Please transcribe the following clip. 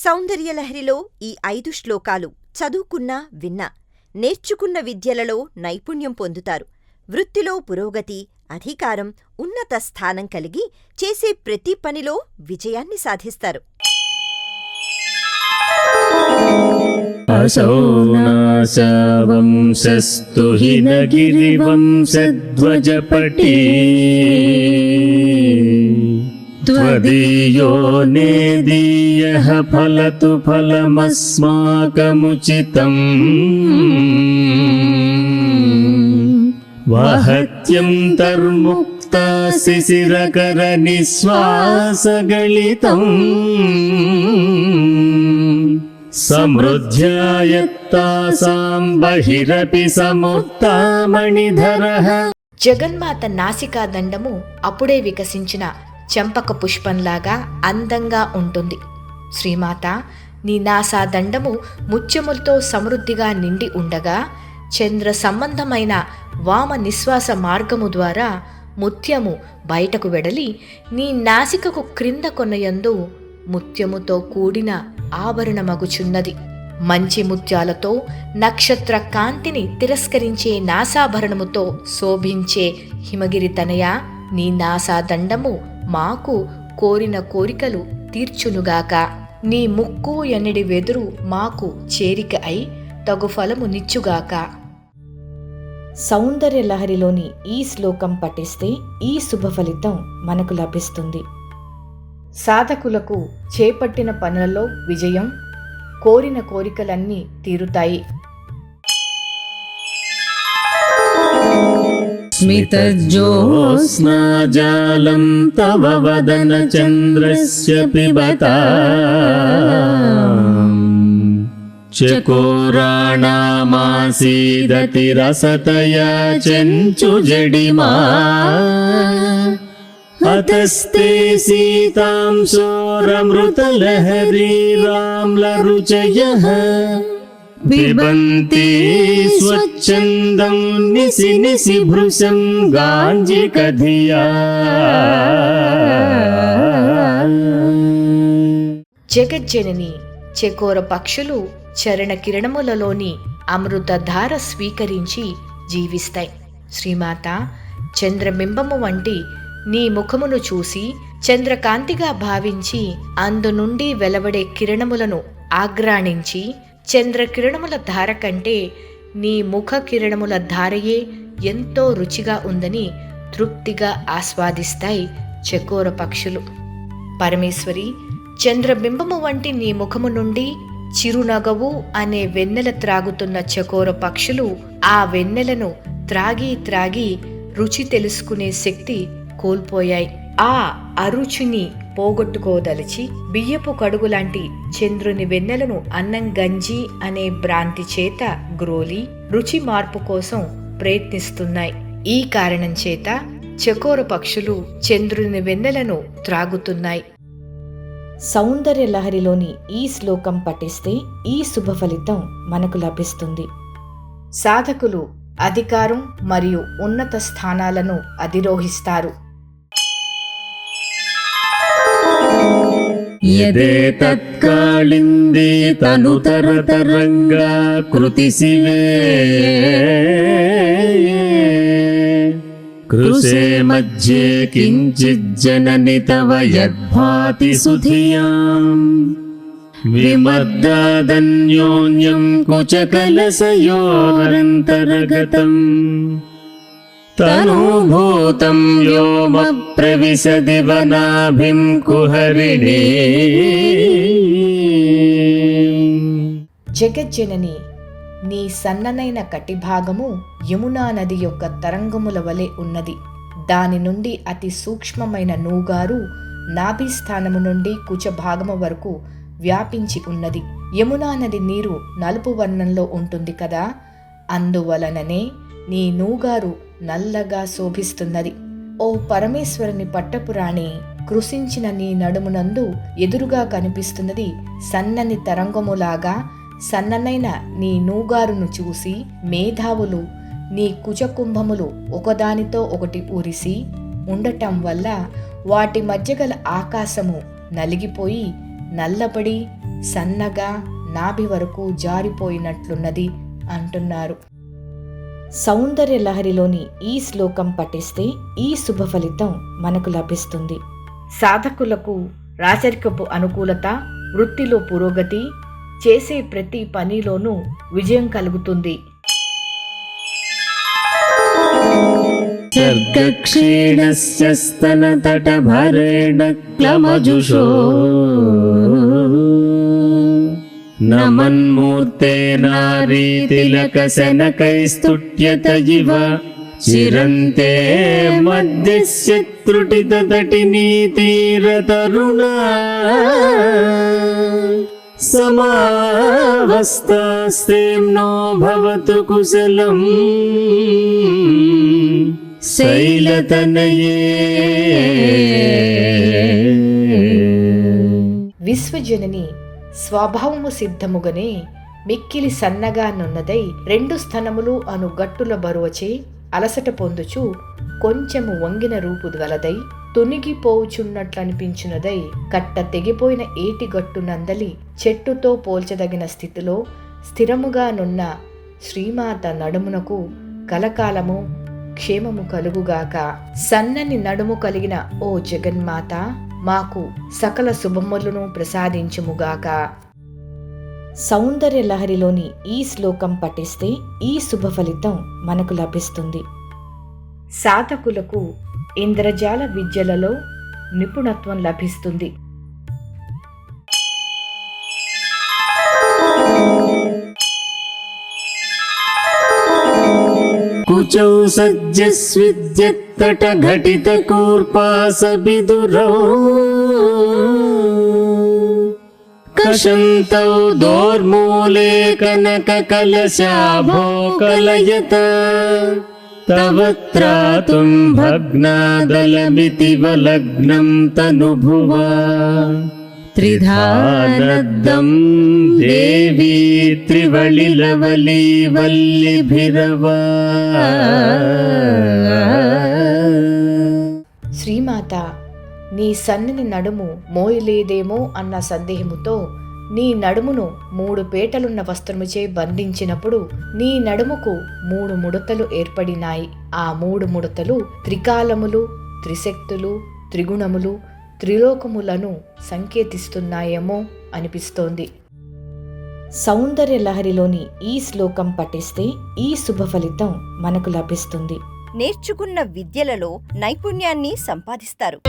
సౌందర్యలహరిలో ఈ 5 శ్లోకాలు చదువుకున్నా విన్నా, నేర్చుకున్న విద్యలలో నైపుణ్యం పొందుతారు. వృత్తిలో పురోగతి, అధికారం, ఉన్నత స్థానం కలిగి చేసే ప్రతి పనిలో విజయాన్ని సాధిస్తారు. असौ नासावंशस्तु हिनगिरिवंशध्वजपटी त्वदीयो नेदीयः फलतु फलमस्माकमुचितम् वहत्यन्तर्मुक्ता शिशिरकरनिःश्वासगलितम् సమృద్ధ్యాయత్తాసాం బహిరపి సముత్తామణిధరః. జగన్మాత నాసికా దండము అప్పుడే వికసించిన చంపక పుష్పంలాగా అందంగా ఉంటుంది. శ్రీమాత, నీ నాసా దండము ముత్యములతో సమృద్ధిగా నిండి ఉండగా చంద్ర సంబంధమైన వామ నిశ్వాస మార్గము ద్వారా ముత్యము బయటకు వెడలి నీ నాసికకు క్రింద కొనయందు ముత్యముతో కూడిన ఆభరణమగుచున్నది. మంచి ముత్యాలతో నక్షత్ర కాంతిని తిరస్కరించే నాసాభరణముతో శోభించే హిమగిరి తనయ, నీ నాసాదండము మాకు కోరిన కోరికలు తీర్చునుగాక. నీ ముక్కు ఎన్నడి వెదురు మాకు చేరిక అయి తగు ఫలము నిచ్చుగాక. సౌందర్యలహరిలోని ఈ శ్లోకం పఠిస్తే ఈ శుభ ఫలితం మనకు లభిస్తుంది. సాధకులకు చేపట్టిన పనులలో విజయం, కోరిన కోరికలన్నీ తీరుతాయి. స్మితజ్యోత్స్నాజాలం తవ వదన చంద్రస్య పిబతా చకోరాణామాసీదతి రసతయా చెంచుజడిమా హతస్తే సీతాం సోరమృతలహరీరామ్లరుచయః పిబంతి స్వచ్ఛందం నిసి నిసి భృశం గాంజికధియా. జగజ్జనని చకోర పక్షులు చరణ కిరణములలోని అమృతధార స్వీకరించి జీవిస్తాయి. శ్రీమాత, చంద్రబింబము వంటి నీ ముఖమును చూసి చంద్రకాంతిగా భావించి అందు నుండి వెలువడే కిరణములను ఆగ్రాణించి చంద్రకిరణముల ధార కంటే నీ ముఖ కిరణముల ధారయే ఎంతో రుచిగా ఉందని తృప్తిగా ఆస్వాదిస్తాయి చకోర పక్షులు. పరమేశ్వరి, చంద్రబింబము వంటి నీ ముఖము నుండి చిరునగవు అనే వెన్నెల త్రాగుతున్న చకోర పక్షులు ఆ వెన్నెలను త్రాగి త్రాగి రుచి తెలుసుకునే శక్తి కోల్పోయాయి. ఆ అరుచిని పోగొట్టుకోదలిచి బియ్యపు కడుగులాంటి చంద్రుని వెన్నెలను అన్నం గంజి అనే భ్రాంతి చేత గ్రోలి రుచి మార్పు కోసం ప్రయత్నిస్తున్నాయి. ఈ కారణం చేత చకోర పక్షులు చంద్రుని వెన్నెలను త్రాగుతున్నాయి. సౌందర్యలహరిలోని ఈ శ్లోకం పఠిస్తే ఈ శుభ ఫలితం మనకు లభిస్తుంది. సాధకులు అధికారం మరియు ఉన్నత స్థానాలను అధిరోహిస్తారు. యదేతత్కాళిందీ తనుతరతరంగా కృతిశివే కృషే మధ్యే కించిజ్జనని తవ యద్భాతి సుధియాం విమర్దాదన్యోన్యం కుచకలసయోరంతరగతం తనూభూతం వ్యోమ ప్రవిశది వనాభిం కుహరిణీ. జగజ్జనని, నీ సన్ననైన కటిభాగము యమునా నది యొక్క తరంగముల వలె ఉన్నది. దాని నుండి అతి సూక్ష్మమైన నూగారు నాభిస్థానము నుండి కుచభాగము వరకు వ్యాపించి ఉన్నది. యమునా నది నీరు నలుపు వర్ణంలో ఉంటుంది కదా, అందువలననే నీ నూగారు నల్లగా శోభిస్తున్నది. ఓ పరమేశ్వరుని పట్టపురాణి, కృశించిన నీ నడుమునందు ఎదురుగా కనిపిస్తున్నది సన్నని తరంగములాగా సన్ననైన నీ నూగారును చూసి మేధావులు నీ కుజకుంభములు ఒకదానితో ఒకటి ఉరిసి ఉండటం వల్ల వాటి మధ్య గల ఆకాశము నలిగిపోయి నల్లబడి సన్నగా నాభి వరకు జారిపోయినట్లున్నది అంటున్నారు. సౌందర్య లహరిలోని ఈ శ్లోకం పఠిస్తే ఈ శుభ ఫలితం మనకు లభిస్తుంది. సాధకులకు రాచరికపు అనుకూలత, వృత్తిలో పురోగతి, చేసే ప్రతి పనిలోనూ విజయం కలుగుతుంది. सर्गक्षीणस्य स्तनतटभरेण क्लमजुषो नमन्मूर्ते नारीतिलकशनकैस्तुट्यत इव चिरन्ते मध्यस्य त्रुटिततटिनीतीरतरुणा समावस्थास्तेम्नो भवतु कुशलम् శైలతనయే. విశ్వజనని స్వభావము సిద్ధముగనే మిక్కిలి సన్నగా నున్నదై 2 స్తనములు అను గట్టుల బరువచే అలసట పొందుచు కొంచెము వంగిన రూపు గలదై తునిగిపోవుచున్నట్లనిపించున్నదై కట్ట తెగిపోయిన ఏటి గట్టునందలి చెట్టుతో పోల్చదగిన స్థితిలో స్థిరముగా నున్న శ్రీమాత నడుమునకు కలకాలము క్షేమము కలుగుగాక. సన్నని నడుము కలిగిన ఓ జగన్మాత, మాకు సకల శుభములను ప్రసాదించుముగాక. సౌందర్య లహరిలోని ఈ శ్లోకం పఠిస్తే ఈ శుభ ఫలితం మనకు లభిస్తుంది. సాధకులకు ఇంద్రజాల విద్యలలో నిపుణత్వం లభిస్తుంది. कुचौ सज्जस्विद्यत्तटघटितकूर्पासबिदुरौ कषन्तौ दोर्मूले कनककलशाभो कलयत तव त्रातुं भग्नादलमिति वलग्नं तनुभुवा त्रिधानद्दं देवी त्रिवलिलवली वल्लिभिरवा. శ్రీమాత, నీ సన్నని నడుము మోయలేదేమో అన్న సందేహముతో నీ నడుమును 3 పేటలున్న వస్త్రముచే బంధించినప్పుడు నీ నడుముకు 3 ముడతలు ఏర్పడినాయి. ఆ 3 ముడతలు త్రికాలములు, త్రిశక్తులు, త్రిగుణములు, త్రిలోకములను సంకేతిస్తున్నాయేమో అనిపిస్తోంది. సౌందర్య లహరిలోని ఈ శ్లోకం పఠిస్తే ఈ శుభ ఫలితం మనకు లభిస్తుంది. నేర్చుకున్న విద్యలలో నైపుణ్యాన్ని సంపాదిస్తారు.